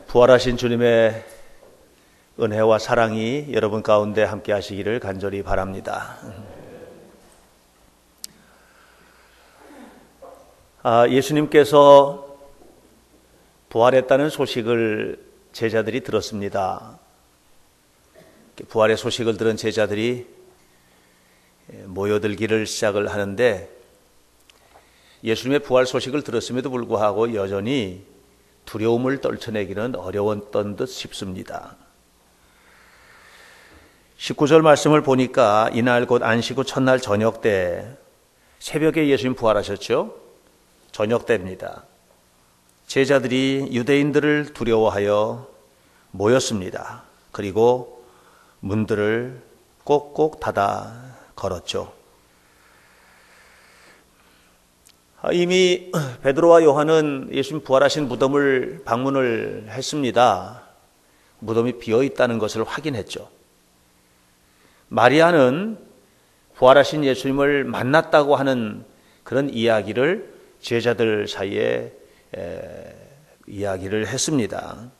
부활하신 주님의 은혜와 사랑이 여러분 가운데 함께 하시기를 간절히 바랍니다. 예수님께서 부활했다는 소식을 제자들이 들었습니다. 부활의 소식을 들은 제자들이 모여들기를 시작을 하는데, 예수님의 부활 소식을 들었음에도 불구하고 여전히 두려움을 떨쳐내기는 어려웠던 듯 싶습니다. 19절 말씀을 보니까 이날 곧 안식 후 첫날 저녁 때, 새벽에 예수님 부활하셨죠? 저녁 때입니다. 제자들이 유대인들을 두려워하여 모였습니다. 그리고 문들을 꼭꼭 닫아 걸었죠. 이미 베드로와 요한은 예수님 부활하신 무덤을 방문을 했습니다. 무덤이 비어 있다는 것을 확인했죠. 마리아는 부활하신 예수님을 만났다고 하는 그런 이야기를 제자들 사이에 이야기를 했습니다.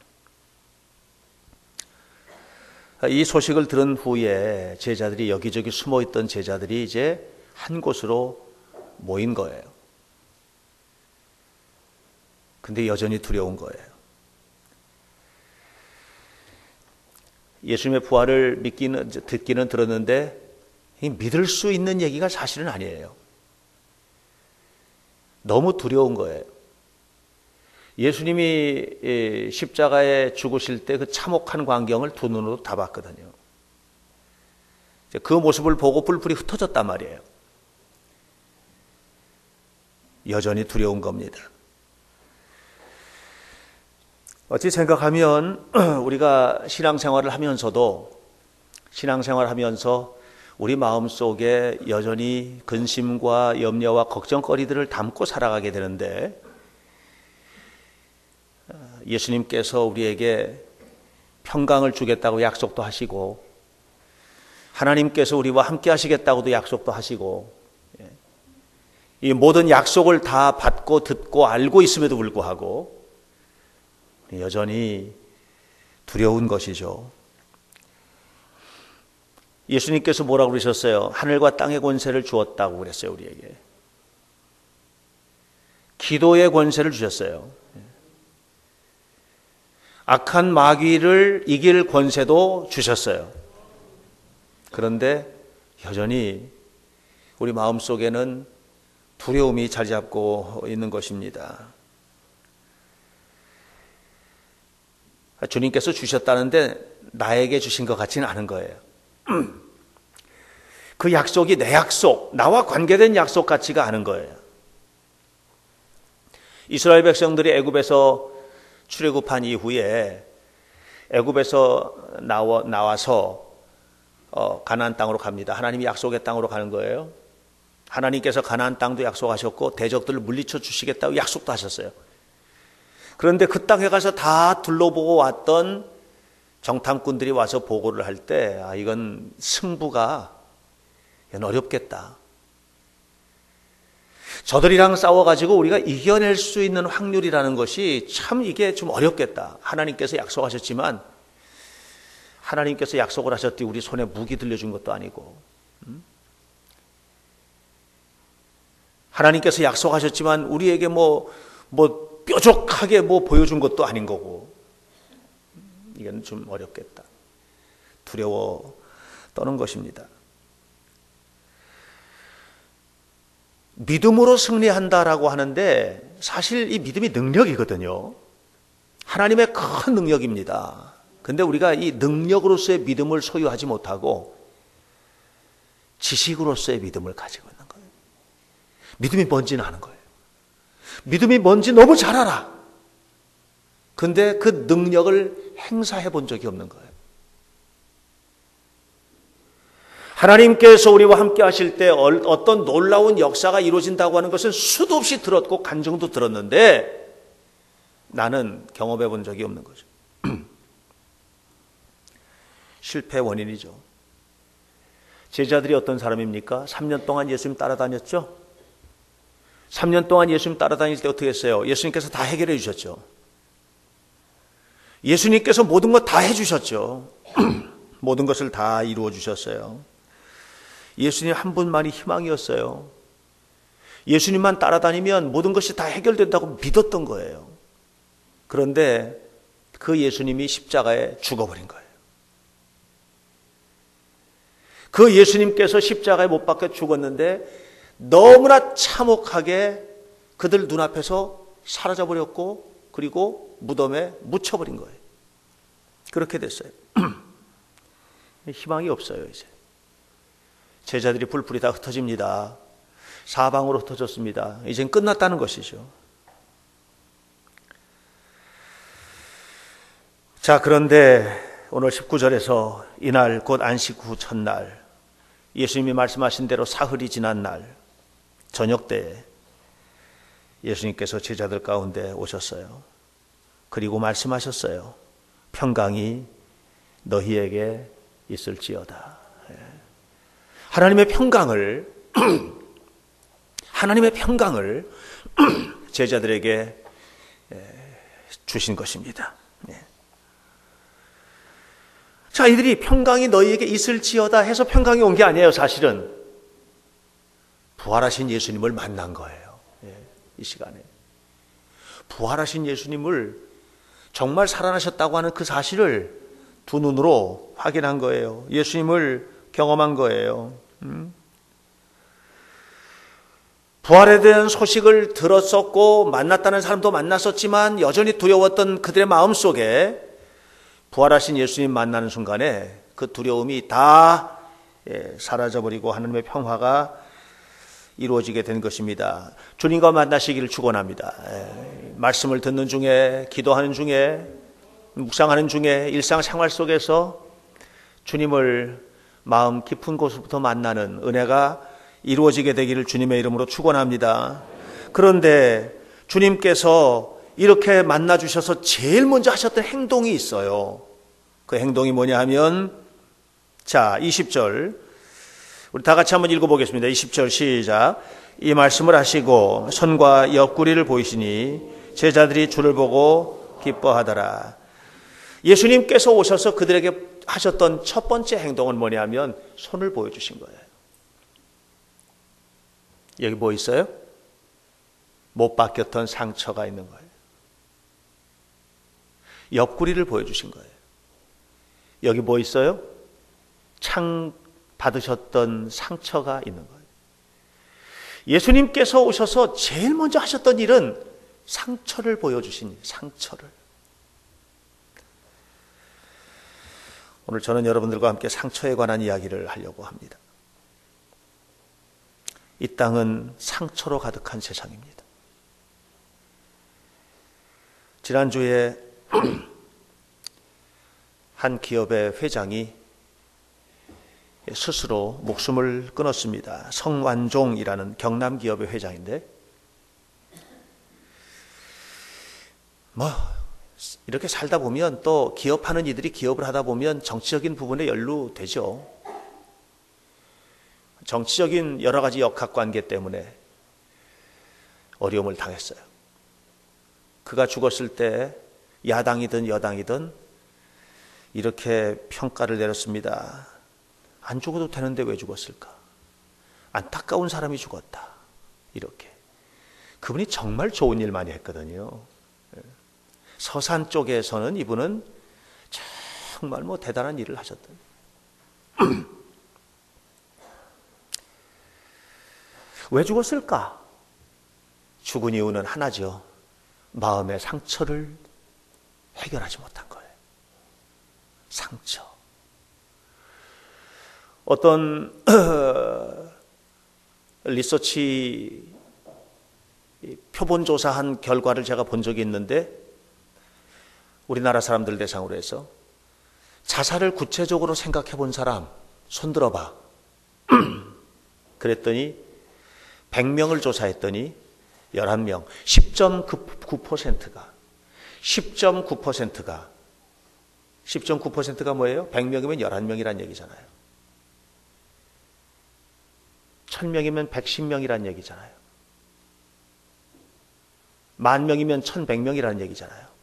이 소식을 들은 후에 제자들이, 여기저기 숨어있던 제자들이 이제 한 곳으로 모인 거예요. 근데 여전히 두려운 거예요. 예수님의 부활을 듣기는 들었는데 믿을 수 있는 얘기가 사실은 아니에요. 너무 두려운 거예요. 예수님이 십자가에 죽으실 때 그 참혹한 광경을 두 눈으로 다 봤거든요. 그 모습을 보고 뿔뿔이 흩어졌단 말이에요. 여전히 두려운 겁니다. 어찌 생각하면 우리가 신앙생활을 하면서 우리 마음속에 여전히 근심과 염려와 걱정거리들을 담고 살아가게 되는데, 예수님께서 우리에게 평강을 주겠다고 약속도 하시고, 하나님께서 우리와 함께 하시겠다고도 약속도 하시고, 이 모든 약속을 다 받고 듣고 알고 있음에도 불구하고 여전히 두려운 것이죠. 예수님께서 뭐라고 그러셨어요? 하늘과 땅의 권세를 주었다고 그랬어요. 우리에게 기도의 권세를 주셨어요. 악한 마귀를 이길 권세도 주셨어요. 그런데 여전히 우리 마음속에는 두려움이 자리 잡고 있는 것입니다. 주님께서 주셨다는데 나에게 주신 것 같지는 않은 거예요. 그 약속이 내 약속, 나와 관계된 약속 같지가 않은 거예요. 이스라엘 백성들이 애굽에서 출애굽한 이후에 애굽에서 나와서 가나안 땅으로 갑니다. 하나님이 약속의 땅으로 가는 거예요. 하나님께서 가나안 땅도 약속하셨고 대적들을 물리쳐 주시겠다고 약속도 하셨어요. 그런데 그 땅에 가서 다 둘러보고 왔던 정탐꾼들이 와서 보고를 할 때, 이건 승부가 어렵겠다. 저들이랑 싸워가지고 우리가 이겨낼 수 있는 확률이라는 것이 참 이게 좀 어렵겠다. 하나님께서 약속하셨지만, 하나님께서 약속을 하셨더니 우리 손에 무기 들려준 것도 아니고, 하나님께서 약속하셨지만 우리에게 뾰족하게 보여준 것도 아닌 거고, 이건 좀 어렵겠다. 두려워 떠는 것입니다. 믿음으로 승리한다라고 하는데 사실 이 믿음이 능력이거든요. 하나님의 큰 능력입니다. 근데 우리가 이 능력으로서의 믿음을 소유하지 못하고 지식으로서의 믿음을 가지고 있는 거예요. 믿음이 뭔지는 아는 거예요. 믿음이 뭔지 너무 잘 알아. 근데 그 능력을 행사해 본 적이 없는 거예요. 하나님께서 우리와 함께 하실 때 어떤 놀라운 역사가 이루어진다고 하는 것은 수도 없이 들었고 간증도 들었는데 나는 경험해 본 적이 없는 거죠. 실패의 원인이죠. 제자들이 어떤 사람입니까? 3년 동안 예수님 따라다녔죠? 3년 동안 예수님 따라다닐 때 어떻게 했어요? 예수님께서 다 해결해 주셨죠. 예수님께서 모든 것 다 해주셨죠. 모든 것을 다 이루어 주셨어요. 예수님 한 분만이 희망이었어요. 예수님만 따라다니면 모든 것이 다 해결된다고 믿었던 거예요. 그런데 그 예수님이 십자가에 죽어버린 거예요. 그 예수님께서 십자가에 못 박혀 죽었는데 너무나 참혹하게 그들 눈앞에서 사라져버렸고 그리고 무덤에 묻혀버린 거예요. 그렇게 됐어요. 희망이 없어요. 이제 제자들이 불풀이 다 흩어집니다. 사방으로 흩어졌습니다. 이젠 끝났다는 것이죠. 자, 그런데 오늘 19절에서 이날 곧 안식 후 첫날, 예수님이 말씀하신 대로 사흘이 지난 날 저녁 때에 예수님께서 제자들 가운데 오셨어요. 그리고 말씀하셨어요. 평강이 너희에게 있을지어다. 하나님의 평강을 제자들에게 주신 것입니다. 자, 이들이 평강이 너희에게 있을지어다 해서 평강이 온 게 아니에요. 사실은 부활하신 예수님을 만난 거예요. 이 시간에 부활하신 예수님을 정말 살아나셨다고 하는 그 사실을 두 눈으로 확인한 거예요. 예수님을 경험한 거예요. 부활에 대한 소식을 들었었고 만났다는 사람도 만났었지만 여전히 두려웠던 그들의 마음속에 부활하신 예수님 만나는 순간에 그 두려움이 다 사라져버리고 하나님의 평화가 이루어지게 된 것입니다. 주님과 만나시기를 축원합니다. 말씀을 듣는 중에, 기도하는 중에, 묵상하는 중에, 일상생활 속에서 주님을 마음 깊은 곳부터 만나는 은혜가 이루어지게 되기를 주님의 이름으로 축원합니다. 그런데 주님께서 이렇게 만나주셔서 제일 먼저 하셨던 행동이 있어요. 그 행동이 뭐냐 하면, 자, 20절 우리 다 같이 한번 읽어보겠습니다. 20절 시작. 이 말씀을 하시고 손과 옆구리를 보이시니 제자들이 주를 보고 기뻐하더라. 예수님께서 오셔서 그들에게 하셨던 첫 번째 행동은 뭐냐 하면 손을 보여주신 거예요. 여기 뭐 있어요? 못 박혔던 상처가 있는 거예요. 옆구리를 보여주신 거예요. 여기 뭐 있어요? 창 받으셨던 상처가 있는 거예요. 예수님께서 오셔서 제일 먼저 하셨던 일은 상처를 보여주신 일, 상처를. 오늘 저는 여러분들과 함께 상처에 관한 이야기를 하려고 합니다. 이 땅은 상처로 가득한 세상입니다. 지난주에 한 기업의 회장이 스스로 목숨을 끊었습니다. 성완종이라는 경남 기업의 회장인데, 이렇게 살다 보면 또 기업하는 이들이 기업을 하다 보면 정치적인 부분에 연루되죠. 정치적인 여러 가지 역학관계 때문에 어려움을 당했어요. 그가 죽었을 때 야당이든 여당이든 이렇게 평가를 내렸습니다. 안 죽어도 되는데 왜 죽었을까? 안타까운 사람이 죽었다. 이렇게. 그분이 정말 좋은 일 많이 했거든요. 서산 쪽에서는 이분은 정말 대단한 일을 하셨던. 왜 죽었을까? 죽은 이유는 하나죠. 마음의 상처를 해결하지 못한 거예요. 상처. 어떤 리서치 표본 조사한 결과를 제가 본 적이 있는데, 우리나라 사람들 대상으로 해서 자살을 구체적으로 생각해 본 사람 손 들어봐. 그랬더니 100명을 조사했더니 11명, 10.9%가 뭐예요? 100명이면 11명이란 얘기잖아요. 1000명이면 110명이란 얘기잖아요. 10,000명이면 1100명이라는 얘기잖아요.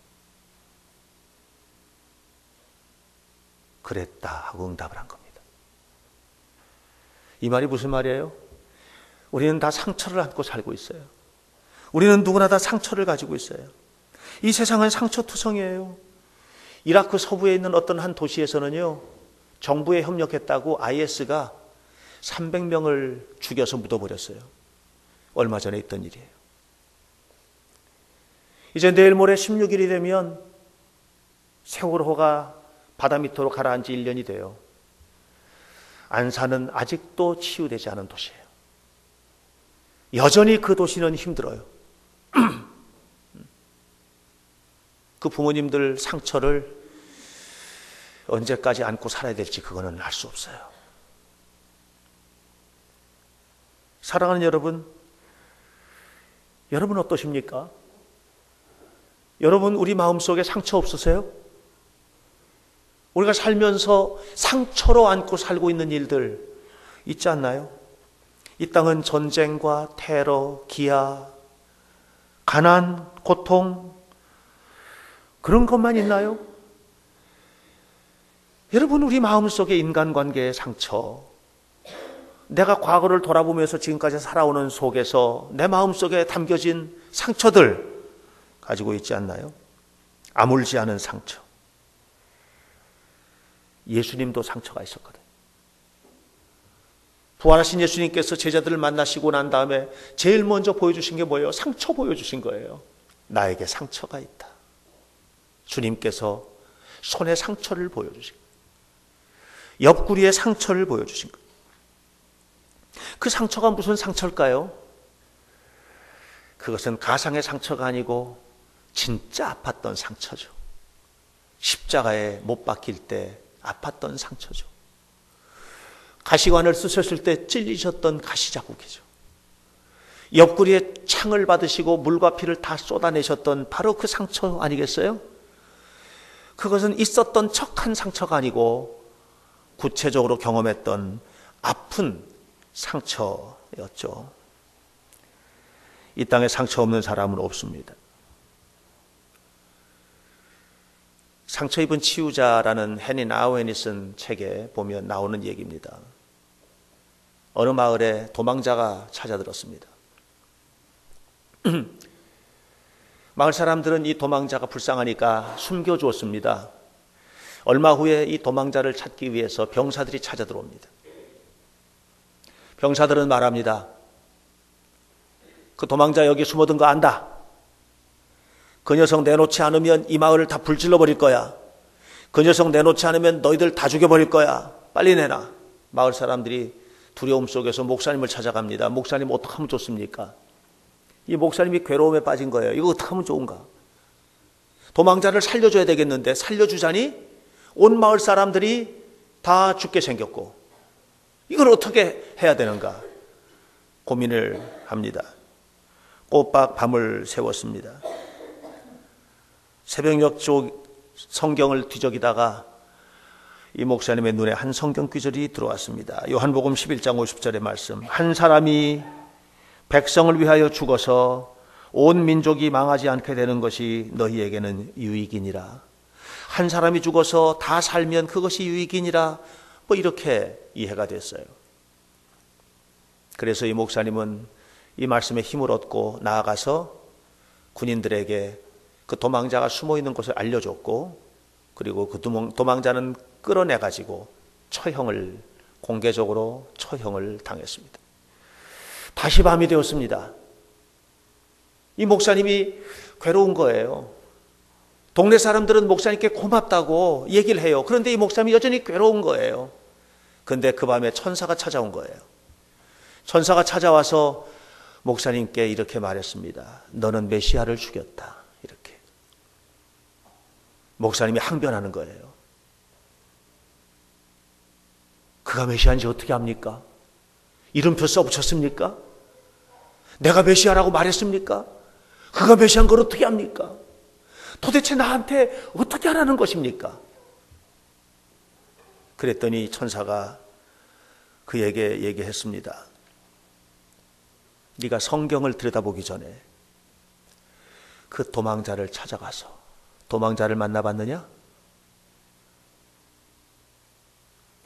그랬다 하고 응답을 한 겁니다. 이 말이 무슨 말이에요? 우리는 다 상처를 안고 살고 있어요. 우리는 누구나 다 상처를 가지고 있어요. 이 세상은 상처투성이에요. 이라크 서부에 있는 어떤 한 도시에서는요, 정부에 협력했다고 IS가 300명을 죽여서 묻어버렸어요. 얼마 전에 있던 일이에요. 이제 내일 모레 16일이 되면 세월호가 바다 밑으로 가라앉은 지 1년이 돼요. 안산은 아직도 치유되지 않은 도시예요. 여전히 그 도시는 힘들어요. 그 부모님들 상처를 언제까지 안고 살아야 될지 그거는 알 수 없어요. 사랑하는 여러분, 여러분 어떠십니까? 여러분 우리 마음속에 상처 없으세요? 우리가 살면서 상처로 안고 살고 있는 일들 있지 않나요? 이 땅은 전쟁과 테러, 기아, 가난, 고통 그런 것만 있나요? 여러분 우리 마음속에 인간관계의 상처, 내가 과거를 돌아보면서 지금까지 살아오는 속에서 내 마음속에 담겨진 상처들 가지고 있지 않나요? 아물지 않은 상처. 예수님도 상처가 있었거든요. 부활하신 예수님께서 제자들을 만나시고 난 다음에 제일 먼저 보여주신 게 뭐예요? 상처 보여주신 거예요. 나에게 상처가 있다. 주님께서 손에 상처를 보여주신 거예요. 옆구리에 상처를 보여주신 거예요. 그 상처가 무슨 상처일까요? 그것은 가상의 상처가 아니고 진짜 아팠던 상처죠. 십자가에 못 박힐 때 아팠던 상처죠. 가시관을 쓰셨을 때 찔리셨던 가시자국이죠. 옆구리에 창을 받으시고 물과 피를 다 쏟아내셨던 바로 그 상처 아니겠어요? 그것은 있었던 척한 상처가 아니고 구체적으로 경험했던 아픈 상처였죠. 이 땅에 상처 없는 사람은 없습니다. 상처 입은 치유자라는 헤니 나우엔이 쓴 책에 보면 나오는 얘기입니다. 어느 마을에 도망자가 찾아들었습니다. 마을 사람들은 이 도망자가 불쌍하니까 숨겨주었습니다. 얼마 후에 이 도망자를 찾기 위해서 병사들이 찾아 들어옵니다. 병사들은 말합니다. 그 도망자 여기 숨어든 거 안다. 그 녀석 내놓지 않으면 이 마을을 다 불질러 버릴 거야. 그 녀석 내놓지 않으면 너희들 다 죽여버릴 거야. 빨리 내놔. 마을 사람들이 두려움 속에서 목사님을 찾아갑니다. 목사님 어떻게 하면 좋습니까? 이 목사님이 괴로움에 빠진 거예요. 이거 어떻게 하면 좋은가? 도망자를 살려줘야 되겠는데 살려주자니 온 마을 사람들이 다 죽게 생겼고 이걸 어떻게 해야 되는가? 고민을 합니다. 꼬박 밤을 새웠습니다. 새벽녘 쪽 성경을 뒤적이다가 이 목사님의 눈에 한 성경 구절이 들어왔습니다. 요한복음 11장 50절의 말씀. 한 사람이 백성을 위하여 죽어서 온 민족이 망하지 않게 되는 것이 너희에게는 유익이니라. 한 사람이 죽어서 다 살면 그것이 유익이니라. 뭐 이렇게 이해가 됐어요. 그래서 이 목사님은 이 말씀에 힘을 얻고 나아가서 군인들에게 그 도망자가 숨어 있는 곳을 알려줬고 그리고 그 도망자는 끌어내가지고 공개적으로 처형을 당했습니다. 다시 밤이 되었습니다. 이 목사님이 괴로운 거예요. 동네 사람들은 목사님께 고맙다고 얘기를 해요. 그런데 이 목사님이 여전히 괴로운 거예요. 그런데 그 밤에 천사가 찾아온 거예요. 천사가 찾아와서 목사님께 이렇게 말했습니다. 너는 메시아를 죽였다. 이렇게. 목사님이 항변하는 거예요. 그가 메시아인지 어떻게 압니까? 이름표 써붙였습니까? 내가 메시아라고 말했습니까? 그가 메시아인 걸 어떻게 압니까? 도대체 나한테 어떻게 하라는 것입니까? 그랬더니 천사가 그에게 얘기했습니다. 네가 성경을 들여다보기 전에 그 도망자를 찾아가서 도망자를 만나봤느냐?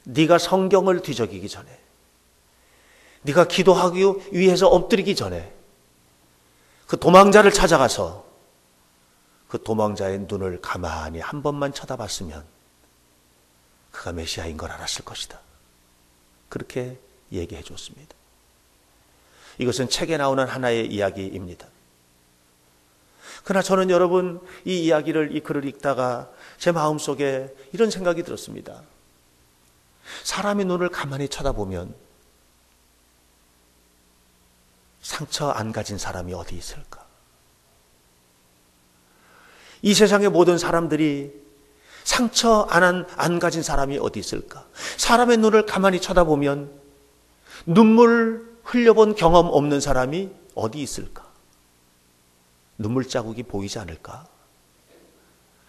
네가 성경을 뒤적이기 전에, 네가 기도하기 위해서 엎드리기 전에 그 도망자를 찾아가서 그 도망자의 눈을 가만히 한 번만 쳐다봤으면 그가 메시아인 걸 알았을 것이다. 그렇게 얘기해 줬습니다. 이것은 책에 나오는 하나의 이야기입니다. 그러나 저는 여러분, 이 이야기를, 이 글을 읽다가 제 마음속에 이런 생각이 들었습니다. 사람의 눈을 가만히 쳐다보면 상처 안 가진 사람이 어디 있을까? 이 세상의 모든 사람들이 상처 안 가진 사람이 어디 있을까? 사람의 눈을 가만히 쳐다보면 눈물 흘려본 경험 없는 사람이 어디 있을까? 눈물 자국이 보이지 않을까?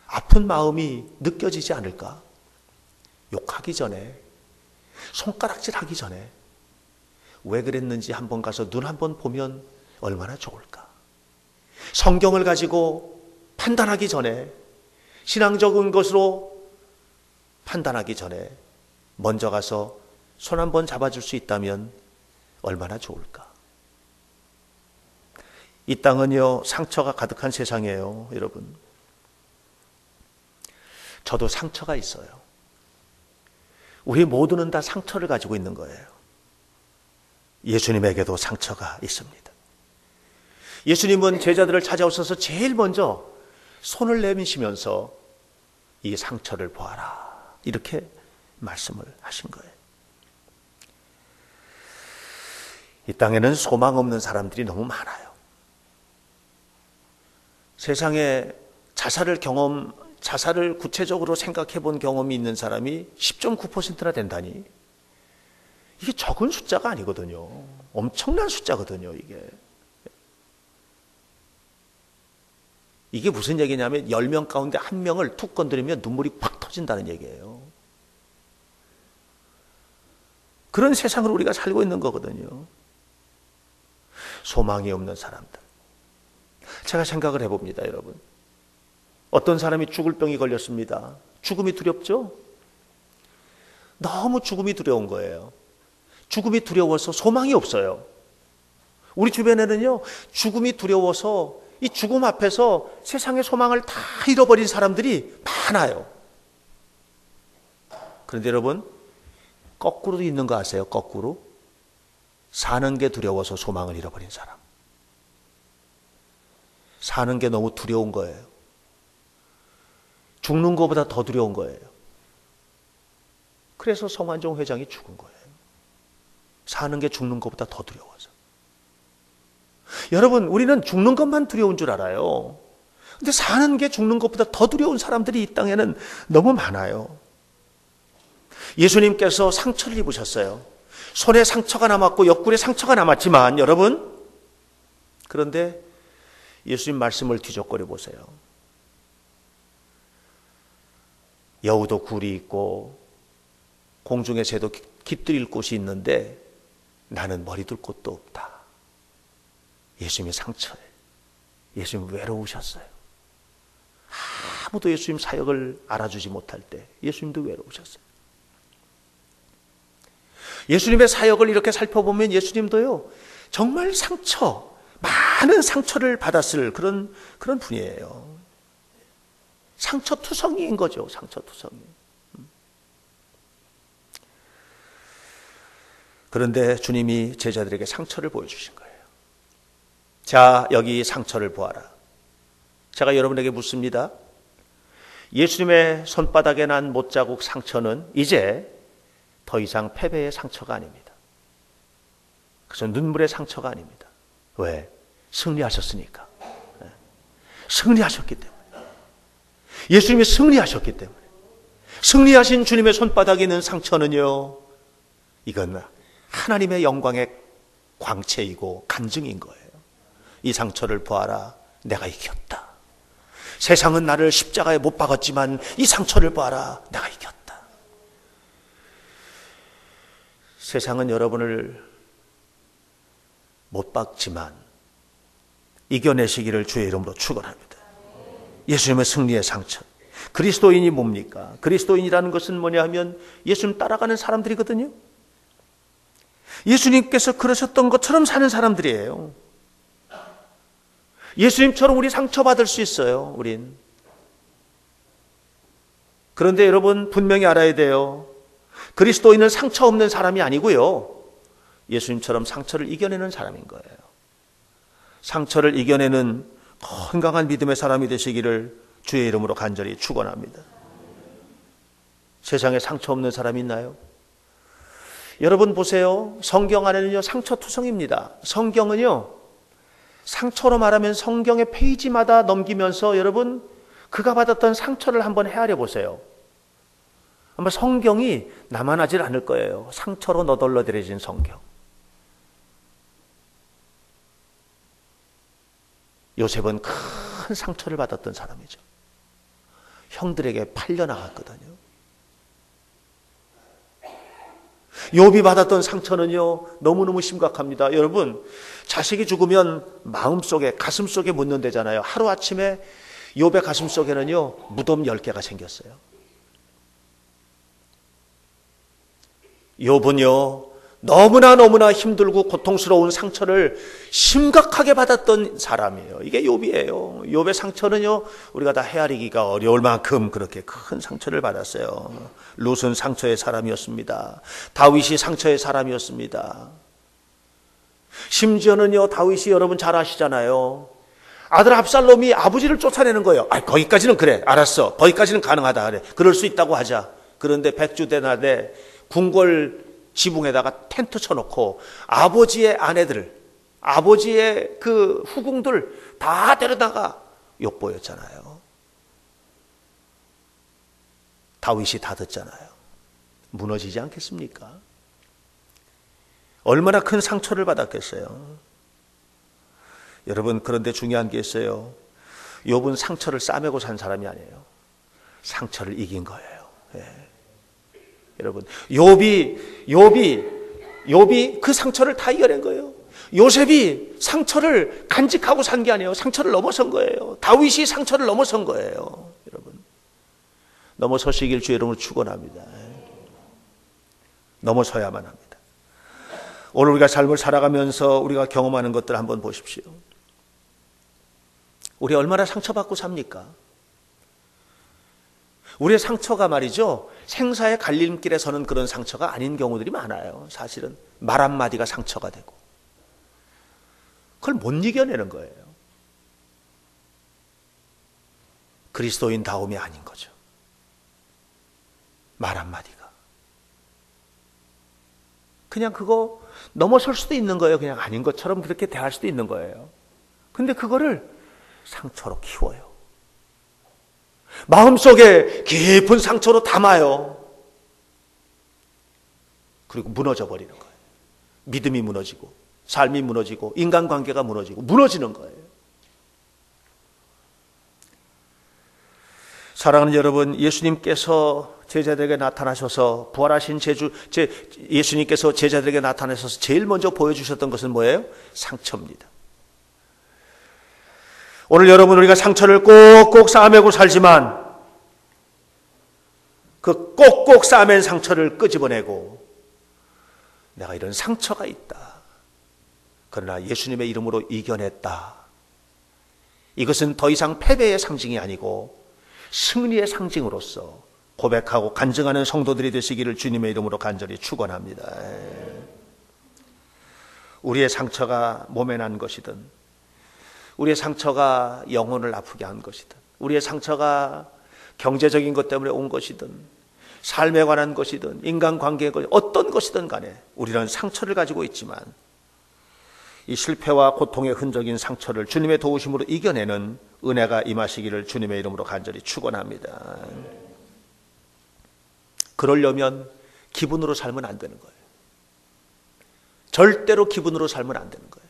아픈 마음이 느껴지지 않을까? 욕하기 전에, 손가락질 하기 전에 왜 그랬는지 한번 가서 눈 한번 보면 얼마나 좋을까? 성경을 가지고 판단하기 전에, 신앙적인 것으로 판단하기 전에 먼저 가서 손 한번 잡아줄 수 있다면 얼마나 좋을까? 이 땅은요, 상처가 가득한 세상이에요, 여러분. 저도 상처가 있어요. 우리 모두는 다 상처를 가지고 있는 거예요. 예수님에게도 상처가 있습니다. 예수님은 제자들을 찾아오셔서 제일 먼저 손을 내미시면서 이 상처를 보아라, 이렇게 말씀을 하신 거예요. 이 땅에는 소망 없는 사람들이 너무 많아요. 세상에 자살을 구체적으로 생각해 본 경험이 있는 사람이 10.9%나 된다니, 이게 적은 숫자가 아니거든요. 엄청난 숫자거든요, 이게 무슨 얘기냐면 10명 가운데 1명을 툭 건드리면 눈물이 팍 터진다는 얘기예요. 그런 세상을 우리가 살고 있는 거거든요. 소망이 없는 사람들. 제가 생각을 해봅니다, 여러분. 어떤 사람이 죽을 병이 걸렸습니다. 죽음이 두렵죠? 너무 죽음이 두려운 거예요. 죽음이 두려워서 소망이 없어요. 우리 주변에는요, 죽음이 두려워서 이 죽음 앞에서 세상의 소망을 다 잃어버린 사람들이 많아요. 그런데 여러분, 거꾸로도 있는 거 아세요? 거꾸로. 사는 게 두려워서 소망을 잃어버린 사람. 사는 게 너무 두려운 거예요. 죽는 것보다 더 두려운 거예요. 그래서 성완종 회장이 죽은 거예요. 사는 게 죽는 것보다 더 두려워서. 여러분, 우리는 죽는 것만 두려운 줄 알아요. 근데 사는 게 죽는 것보다 더 두려운 사람들이 이 땅에는 너무 많아요. 예수님께서 상처를 입으셨어요. 손에 상처가 남았고 옆구리에 상처가 남았지만, 여러분, 그런데 예수님 말씀을 뒤적거려 보세요. 여우도 굴이 있고 공중의 새도 깃들일 곳이 있는데 나는 머리 둘 곳도 없다. 예수님의 상처에 예수님 외로우셨어요. 아무도 예수님 사역을 알아주지 못할 때 예수님도 외로우셨어요. 예수님의 사역을 이렇게 살펴보면 예수님도요, 정말 많은 상처를 받았을 그런 분이에요. 상처투성이인 거죠, 상처투성이. 그런데 주님이 제자들에게 상처를 보여주신 거예요. 자, 여기 상처를 보아라. 제가 여러분에게 묻습니다. 예수님의 손바닥에 난 못자국 상처는 이제 더 이상 패배의 상처가 아닙니다. 그래서 눈물의 상처가 아닙니다. 왜? 승리하셨으니까. 승리하셨기 때문에. 예수님이 승리하셨기 때문에. 승리하신 주님의 손바닥에 있는 상처는요, 이건 하나님의 영광의 광채이고 간증인 거예요. 이 상처를 보아라. 내가 이겼다. 세상은 나를 십자가에 못 박았지만 이 상처를 보아라. 내가 이겼다. 세상은 여러분을 못 박지만 이겨내시기를 주의 이름으로 축원합니다. 예수님의 승리의 상처, 그리스도인이 뭡니까? 그리스도인이라는 것은 뭐냐 하면 예수님 따라가는 사람들이거든요. 예수님께서 그러셨던 것처럼 사는 사람들이에요. 예수님처럼 우리 상처받을 수 있어요, 우린. 그런데 여러분 분명히 알아야 돼요. 그리스도인은 상처 없는 사람이 아니고요. 예수님처럼 상처를 이겨내는 사람인 거예요. 상처를 이겨내는 건강한 믿음의 사람이 되시기를 주의 이름으로 간절히 축원합니다. 세상에 상처 없는 사람이 있나요? 여러분 보세요. 성경 안에는요 상처투성입니다. 성경은요 상처로 말하면 성경의 페이지마다 넘기면서 여러분 그가 받았던 상처를 한번 헤아려 보세요. 아마 성경이 남아나질 않을 거예요. 상처로 너덜너덜해진 성경. 요셉은 큰 상처를 받았던 사람이죠. 형들에게 팔려나갔거든요. 욥이 받았던 상처는요 너무너무 심각합니다. 여러분 자식이 죽으면 마음속에 가슴속에 묻는 데잖아요. 하루아침에 욥의 가슴속에는요 무덤 10개가 생겼어요. 욥은요 너무나 힘들고 고통스러운 상처를 심각하게 받았던 사람이에요. 이게 욥이에요. 욥의 상처는요 우리가 다 헤아리기가 어려울 만큼 그렇게 큰 상처를 받았어요. 룻은 상처의 사람이었습니다. 다윗이 상처의 사람이었습니다. 심지어는요 다윗이 여러분 잘 아시잖아요. 아들 압살롬이 아버지를 쫓아내는 거예요. 거기까지는 그래, 알았어, 거기까지는 가능하다, 그래, 그럴 수 있다고 하자. 그런데 백주대낮에 궁궐 지붕에다가 텐트 쳐놓고 아버지의 아내들, 아버지의 그 후궁들 다 데려다가 욕보였잖아요. 다윗이 다 듣잖아요. 무너지지 않겠습니까? 얼마나 큰 상처를 받았겠어요. 여러분 그런데 중요한 게 있어요. 욥은 상처를 싸매고 산 사람이 아니에요. 상처를 이긴 거예요. 여러분 욥이 그 상처를 다 이겨낸 거예요. 요셉이 상처를 간직하고 산 게 아니에요. 상처를 넘어선 거예요. 다윗이 상처를 넘어선 거예요. 여러분 넘어서시길 주의 이름으로 축원합니다. 넘어서야만 합니다. 오늘 우리가 삶을 살아가면서 우리가 경험하는 것들 한번 보십시오. 우리 얼마나 상처받고 삽니까? 우리의 상처가 말이죠 생사의 갈림길에 서는 그런 상처가 아닌 경우들이 많아요. 사실은 말 한마디가 상처가 되고 그걸 못 이겨내는 거예요. 그리스도인 다움이 아닌 거죠. 말 한마디가 그냥 그거 넘어설 수도 있는 거예요. 그냥 아닌 것처럼 그렇게 대할 수도 있는 거예요. 근데 그거를 상처로 키워요. 마음속에 깊은 상처로 담아요. 그리고 무너져 버리는 거예요. 믿음이 무너지고 삶이 무너지고 인간관계가 무너지고 무너지는 거예요. 사랑하는 여러분, 예수님께서 제자들에게 나타나셔서 부활하신 예수님께서 제자들에게 나타나셔서 제일 먼저 보여주셨던 것은 뭐예요? 상처입니다. 오늘 여러분 우리가 상처를 꼭꼭 싸매고 살지만 그 꼭꼭 싸맨 상처를 끄집어내고 내가 이런 상처가 있다. 그러나 예수님의 이름으로 이겨냈다. 이것은 더 이상 패배의 상징이 아니고 승리의 상징으로서 고백하고 간증하는 성도들이 되시기를 주님의 이름으로 간절히 축원합니다. 우리의 상처가 몸에 난 것이든 우리의 상처가 영혼을 아프게 한 것이든 우리의 상처가 경제적인 것 때문에 온 것이든 삶에 관한 것이든 인간관계의 것이든 어떤 것이든 간에 우리는 상처를 가지고 있지만 이 실패와 고통의 흔적인 상처를 주님의 도우심으로 이겨내는 은혜가 임하시기를 주님의 이름으로 간절히 축원합니다. 그러려면 기분으로 살면 안 되는 거예요. 절대로 기분으로 살면 안 되는 거예요.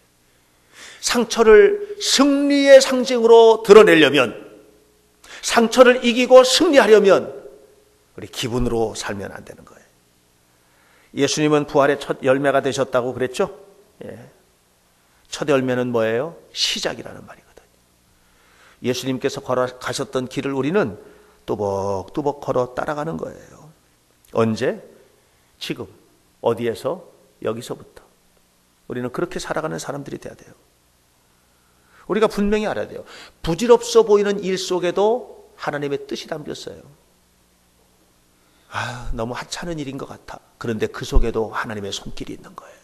상처를 승리의 상징으로 드러내려면, 상처를 이기고 승리하려면 우리 기분으로 살면 안 되는 거예요. 예수님은 부활의 첫 열매가 되셨다고 그랬죠? 첫 열매는 뭐예요? 시작이라는 말이거든요. 예수님께서 걸어가셨던 길을 우리는 뚜벅뚜벅 걸어 따라가는 거예요. 언제? 지금. 어디에서? 여기서부터. 우리는 그렇게 살아가는 사람들이 돼야 돼요. 우리가 분명히 알아야 돼요. 부질없어 보이는 일 속에도 하나님의 뜻이 담겼어요. 너무 하찮은 일인 것 같아. 그런데 그 속에도 하나님의 손길이 있는 거예요.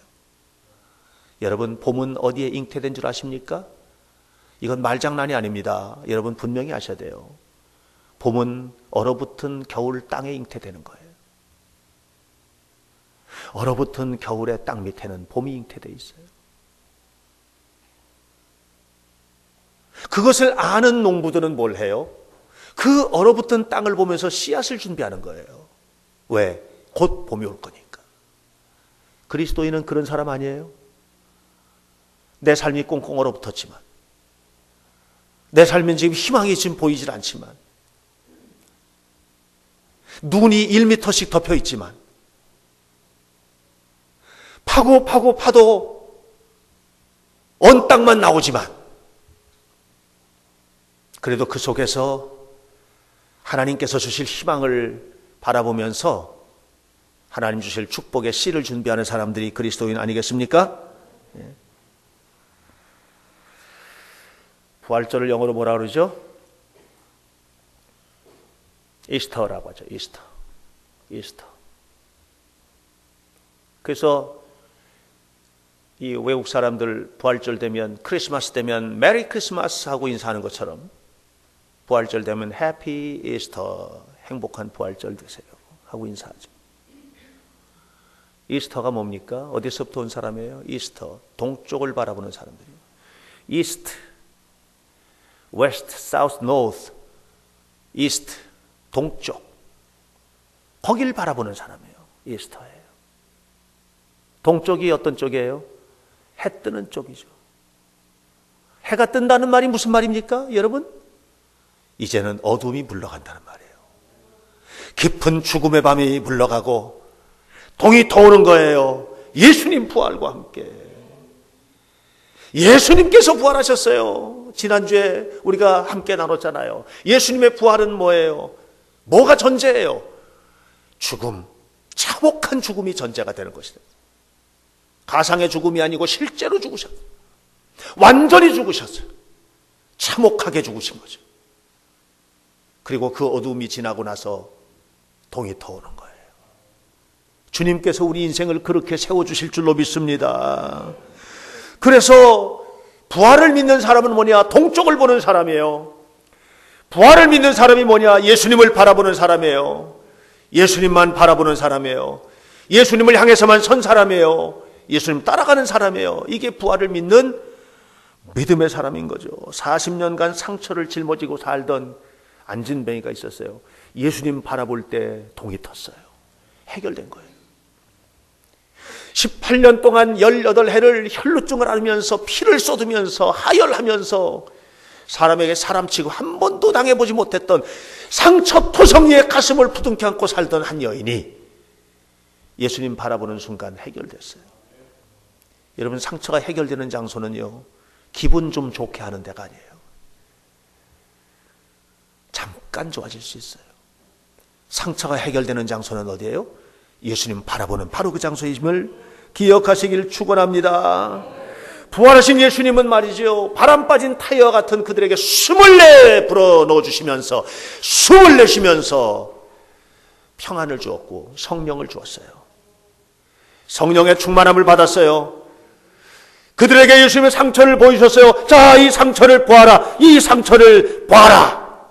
여러분, 봄은 어디에 잉태된 줄 아십니까? 이건 말장난이 아닙니다. 여러분 분명히 아셔야 돼요. 봄은 얼어붙은 겨울 땅에 잉태되는 거예요. 얼어붙은 겨울의 땅 밑에는 봄이 잉태되어 있어요. 그것을 아는 농부들은 뭘 해요? 그 얼어붙은 땅을 보면서 씨앗을 준비하는 거예요. 왜? 곧 봄이 올 거니까. 그리스도인은 그런 사람 아니에요? 내 삶이 꽁꽁 얼어붙었지만, 내 삶은 지금 희망이 지금 보이질 않지만, 눈이 1m씩 덮여 있지만, 파도 언 땅만 나오지만, 그래도 그 속에서 하나님께서 주실 희망을 바라보면서 하나님 주실 축복의 씨를 준비하는 사람들이 그리스도인 아니겠습니까? 부활절을 영어로 뭐라 그러죠? 이스터라고 하죠. 이스터. 그래서 이 외국 사람들 부활절 되면, 크리스마스 되면 메리 크리스마스 하고 인사하는 것처럼 부활절 되면 해피 이스터, 행복한 부활절 되세요 하고 인사하죠. 이스터가 뭡니까? 어디서부터 온 사람이에요? 이스터, 동쪽을 바라보는 사람들이에요. 이스트, 웨스트, 사우스, 노스, 이스트, 동쪽, 거길 바라보는 사람이에요. 이스터예요. 동쪽이 어떤 쪽이에요? 해 뜨는 쪽이죠. 해가 뜬다는 말이 무슨 말입니까? 여러분, 이제는 어둠이 물러간다는 말이에요. 깊은 죽음의 밤이 물러가고 동이 터오는 거예요. 예수님 부활과 함께. 예수님께서 부활하셨어요. 지난주에 우리가 함께 나눴잖아요. 예수님의 부활은 뭐예요? 뭐가 전제예요? 죽음, 참혹한 죽음이 전제가 되는 것이다. 가상의 죽음이 아니고 실제로 죽으셨어요. 완전히 죽으셨어요. 참혹하게 죽으신 거죠. 그리고 그 어둠이 지나고 나서 동이 터오는 거예요. 주님께서 우리 인생을 그렇게 세워주실 줄로 믿습니다. 그래서 부활을 믿는 사람은 뭐냐? 동쪽을 보는 사람이에요. 부활을 믿는 사람이 뭐냐? 예수님을 바라보는 사람이에요. 예수님만 바라보는 사람이에요. 예수님을 향해서만 선 사람이에요. 예수님 따라가는 사람이에요. 이게 부활을 믿는 믿음의 사람인 거죠. 40년간 상처를 짊어지고 살던 안진뱅이가 있었어요. 예수님 바라볼 때 동이 텄어요. 해결된 거예요. 18년 동안 18해를 혈루증을 앓으면서 피를 쏟으면서 하혈하면서 사람에게 사람치고 한 번도 당해보지 못했던 상처토성이의 가슴을 부둥켜 안고 살던 한 여인이 예수님 바라보는 순간 해결됐어요. 여러분, 상처가 해결되는 장소는요, 기분 좀 좋게 하는 데가 아니에요. 잠깐 좋아질 수 있어요. 상처가 해결되는 장소는 어디예요? 예수님 바라보는 바로 그 장소임을 기억하시길 축원합니다. 부활하신 예수님은 말이죠, 바람 빠진 타이어 같은 그들에게 숨을 내 불어 넣어주시면서 숨을 내쉬면서 평안을 주었고 성령을 주었어요. 성령의 충만함을 받았어요. 그들에게 예수님의 상처를 보이셨어요. 자, 이 상처를 보아라. 이 상처를 보아라.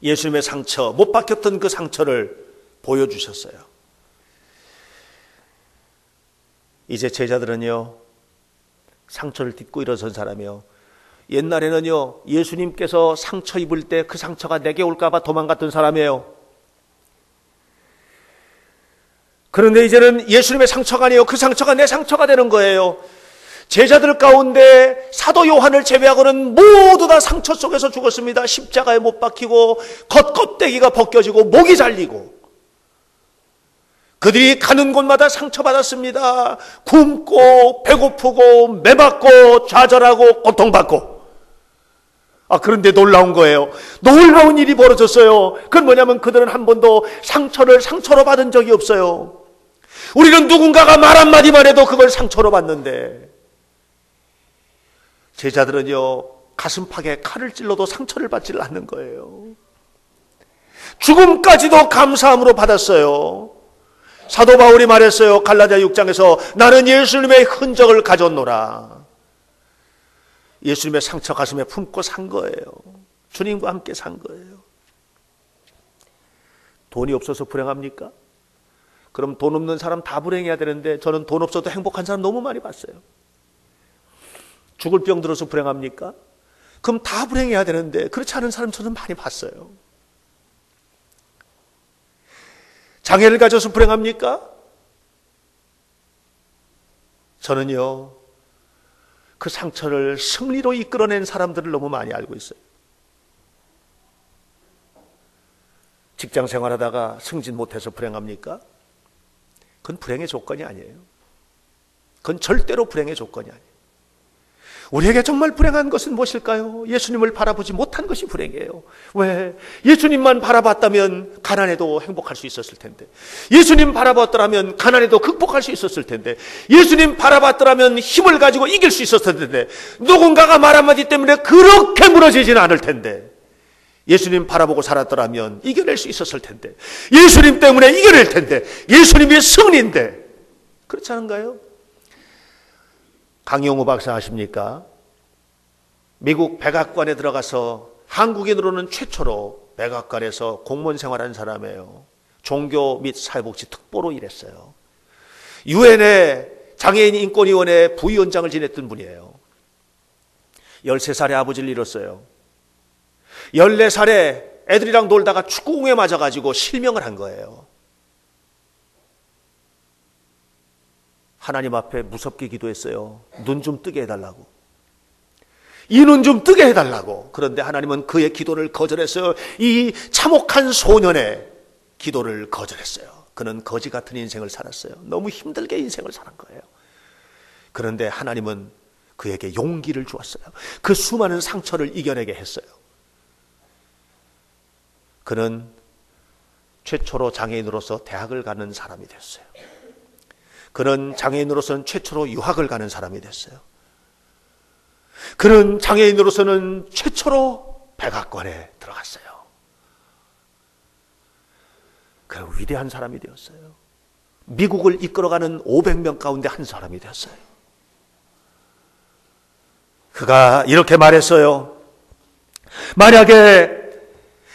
예수님의 상처, 못 박혔던 그 상처를 보여주셨어요. 이제 제자들은요, 상처를 딛고 일어선 사람이요. 옛날에는요, 예수님께서 상처 입을 때 그 상처가 내게 올까봐 도망갔던 사람이에요. 그런데 이제는 예수님의 상처가 아니에요. 그 상처가 내 상처가 되는 거예요. 제자들 가운데 사도 요한을 제외하고는 모두 다 상처 속에서 죽었습니다. 십자가에 못 박히고 겉껍데기가 벗겨지고 목이 잘리고 그들이 가는 곳마다 상처받았습니다. 굶고 배고프고 매맞고 좌절하고 고통받고 그런데 놀라운 거예요. 놀라운 일이 벌어졌어요. 그건 뭐냐면 그들은 한 번도 상처를 상처로 받은 적이 없어요. 우리는 누군가가 말 한마디만 해도 그걸 상처로 받는데, 제자들은요, 가슴팍에 칼을 찔러도 상처를 받지 않는 거예요. 죽음까지도 감사함으로 받았어요. 사도 바울이 말했어요. 갈라디아 6장에서 나는 예수님의 흔적을 가졌노라. 예수님의 상처 가슴에 품고 산 거예요. 주님과 함께 산 거예요. 돈이 없어서 불행합니까? 그럼 돈 없는 사람 다 불행해야 되는데 저는 돈 없어도 행복한 사람 너무 많이 봤어요. 죽을 병 들어서 불행합니까? 그럼 다 불행해야 되는데 그렇지 않은 사람 저는 많이 봤어요. 장애를 가져서 불행합니까? 저는요, 그 상처를 승리로 이끌어낸 사람들을 너무 많이 알고 있어요. 직장 생활하다가 승진 못해서 불행합니까? 그건 불행의 조건이 아니에요. 그건 절대로 불행의 조건이 아니에요. 우리에게 정말 불행한 것은 무엇일까요? 예수님을 바라보지 못한 것이 불행이에요. 왜? 예수님만 바라봤다면 가난해도 행복할 수 있었을 텐데, 예수님 바라봤더라면 가난해도 극복할 수 있었을 텐데, 예수님 바라봤더라면 힘을 가지고 이길 수 있었을 텐데, 누군가가 말 한마디 때문에 그렇게 무너지지는 않을 텐데, 예수님 바라보고 살았더라면 이겨낼 수 있었을 텐데, 예수님 때문에 이겨낼 텐데, 예수님이 승리인데, 그렇지 않은가요? 강영우 박사 아십니까? 미국 백악관에 들어가서 한국인으로는 최초로 백악관에서 공무원 생활한 사람이에요. 종교 및 사회복지 특보로 일했어요. 유엔의 장애인 인권위원회 부위원장을 지냈던 분이에요. 13살에 아버지를 잃었어요. 14살에 애들이랑 놀다가 축구공에 맞아가지고 실명을 한 거예요. 하나님 앞에 무섭게 기도했어요. 눈 좀 뜨게 해달라고. 이 눈 좀 뜨게 해달라고. 그런데 하나님은 그의 기도를 거절했어요. 이 참혹한 소년의 기도를 거절했어요. 그는 거지 같은 인생을 살았어요. 너무 힘들게 인생을 사는 거예요. 그런데 하나님은 그에게 용기를 주었어요. 그 수많은 상처를 이겨내게 했어요. 그는 최초로 장애인으로서 대학을 가는 사람이 됐어요. 그는 장애인으로서는 최초로 유학을 가는 사람이 됐어요. 그는 장애인으로서는 최초로 백악관에 들어갔어요. 그 위대한 사람이 되었어요. 미국을 이끌어가는 500명 가운데 한 사람이 되었어요. 그가 이렇게 말했어요. 만약에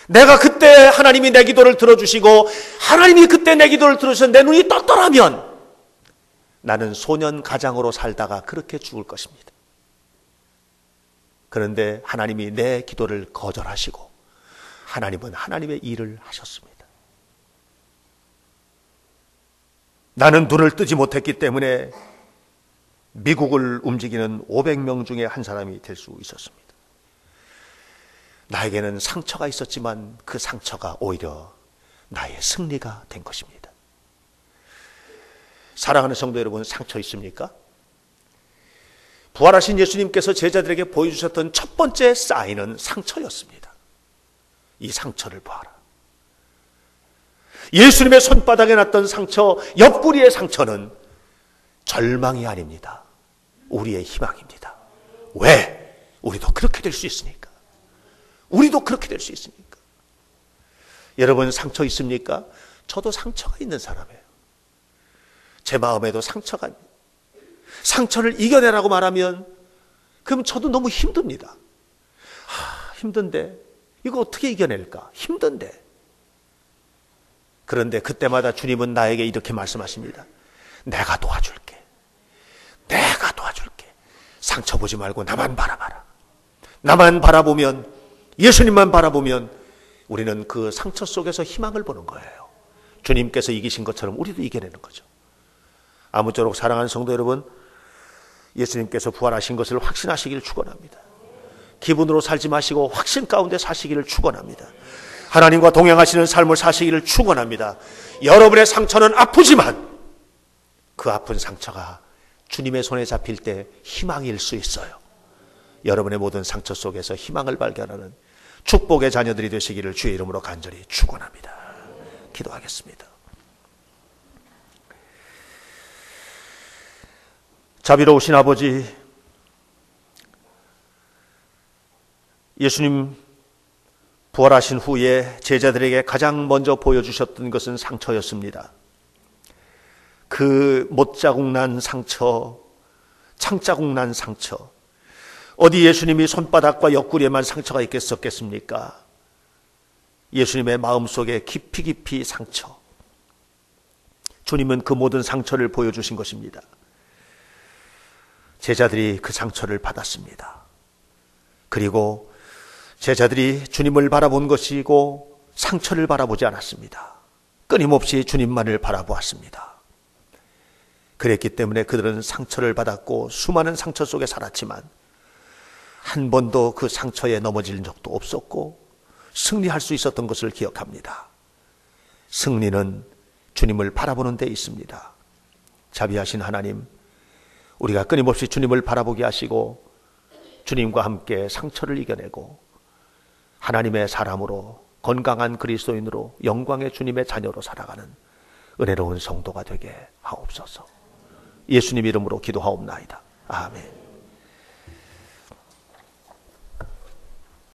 내가 그때 하나님이 내 기도를 들어주시고 하나님이 그때 내 기도를 들어주셔서 내 눈이 떴더라면 나는 소년 가장으로 살다가 그렇게 죽을 것입니다. 그런데 하나님이 내 기도를 거절하시고 하나님은 하나님의 일을 하셨습니다. 나는 눈을 뜨지 못했기 때문에 미국을 움직이는 500명 중에 한 사람이 될 수 있었습니다. 나에게는 상처가 있었지만 그 상처가 오히려 나의 승리가 된 것입니다. 사랑하는 성도 여러분, 상처 있습니까? 부활하신 예수님께서 제자들에게 보여주셨던 첫 번째 사인은 상처였습니다. 이 상처를 봐라. 예수님의 손바닥에 났던 상처, 옆구리의 상처는 절망이 아닙니다. 우리의 희망입니다. 왜? 우리도 그렇게 될 수 있으니까. 우리도 그렇게 될 수 있으니까. 여러분, 상처 있습니까? 저도 상처가 있는 사람이에요. 제 마음에도 상처가, 상처를 이겨내라고 말하면 그럼 저도 너무 힘듭니다. 힘든데 이거 어떻게 이겨낼까? 힘든데. 그런데 그때마다 주님은 나에게 이렇게 말씀하십니다. 내가 도와줄게. 내가 도와줄게. 상처 보지 말고 나만 바라봐라. 나만 바라보면, 예수님만 바라보면 우리는 그 상처 속에서 희망을 보는 거예요. 주님께서 이기신 것처럼 우리도 이겨내는 거죠. 아무쪼록 사랑하는 성도 여러분, 예수님께서 부활하신 것을 확신하시기를 축원합니다. 기분으로 살지 마시고 확신 가운데 사시기를 축원합니다. 하나님과 동행하시는 삶을 사시기를 축원합니다. 여러분의 상처는 아프지만 그 아픈 상처가 주님의 손에 잡힐 때 희망일 수 있어요. 여러분의 모든 상처 속에서 희망을 발견하는 축복의 자녀들이 되시기를 주의 이름으로 간절히 축원합니다. 기도하겠습니다. 자비로우신 아버지, 예수님 부활하신 후에 제자들에게 가장 먼저 보여주셨던 것은 상처였습니다. 그 못자국 난 상처, 창자국 난 상처, 어디 예수님이 손바닥과 옆구리에만 상처가 있겠었겠습니까? 예수님의 마음속에 깊이 깊이 상처, 주님은 그 모든 상처를 보여주신 것입니다. 제자들이 그 상처를 받았습니다. 그리고 제자들이 주님을 바라본 것이고 상처를 바라보지 않았습니다. 끊임없이 주님만을 바라보았습니다. 그랬기 때문에 그들은 상처를 받았고 수많은 상처 속에 살았지만 한 번도 그 상처에 넘어질 적도 없었고 승리할 수 있었던 것을 기억합니다. 승리는 주님을 바라보는 데 있습니다. 자비하신 하나님, 우리가 끊임없이 주님을 바라보게 하시고 주님과 함께 상처를 이겨내고 하나님의 사람으로 건강한 그리스도인으로 영광의 주님의 자녀로 살아가는 은혜로운 성도가 되게 하옵소서. 예수님 이름으로 기도하옵나이다. 아멘.